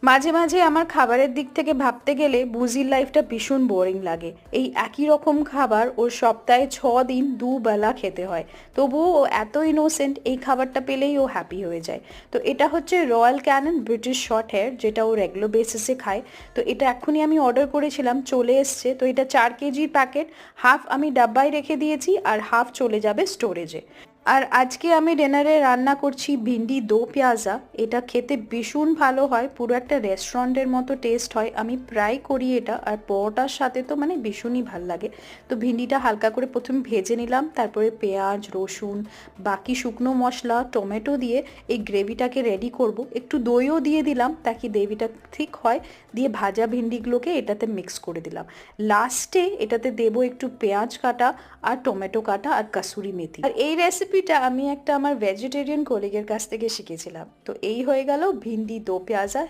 মাঝে মাঝে আমার খাবারের দিক থেকে ভাবতে গেলে বুজির লাইফটা ভীষণ বোরিং লাগে। এই একই রকম খাবার ওর সপ্তাহে 6 দিন দুবেলা খেতে হয়, তবুও ও এত ইনোসেন্ট, এই খাবারটা পেলেই ও হ্যাপি হয়ে যায়। তো এটা হচ্ছে Royal Canin British short hair, যেটা ও রেগুলার বেসিসে খায়। তো এটা এক্ষুনি আমি অর্ডার করেছিলাম, চলে এসছে। তো এটা 4 কেজির প্যাকেট, হাফ আমি ডাব্বায় রেখে দিয়েছি আর হাফ চলে যাবে স্টোরেজে। আর আজকে আমি ডিনারে রান্না করছি ভিন্ডি দো পেঁয়াজা। এটা খেতে ভীষণ ভালো হয়, পুরো একটা রেস্টুরেন্টের মতো টেস্ট হয়। আমি প্রায় করি এটা, আর পরোটার সাথে তো মানে ভীষণই ভাল লাগে। তো ভিন্ডিটা হালকা করে প্রথমে ভেজে নিলাম, তারপরে পেঁয়াজ, রসুন, বাকি শুকনো মশলা, টমেটো দিয়ে এই গ্রেভিটাকে রেডি করব। একটু দইও দিয়ে দিলাম তাকে গ্রেভিটা ঠিক হয়। দিয়ে ভাজা ভিন্ডিগুলোকে এটাতে মিক্স করে দিলাম। লাস্টে এটাতে দেবো একটু পেঁয়াজ কাটা আর টমেটো কাটা আর কাসুরি মেথি। আর এই রেসিপিটা আমি একটা আমার ভেজিটেরিয়ান কলিগের কাছ থেকে শিখেছিলাম। তো এই হয়ে গেল ভিন্ডি দো পেঁয়াজা।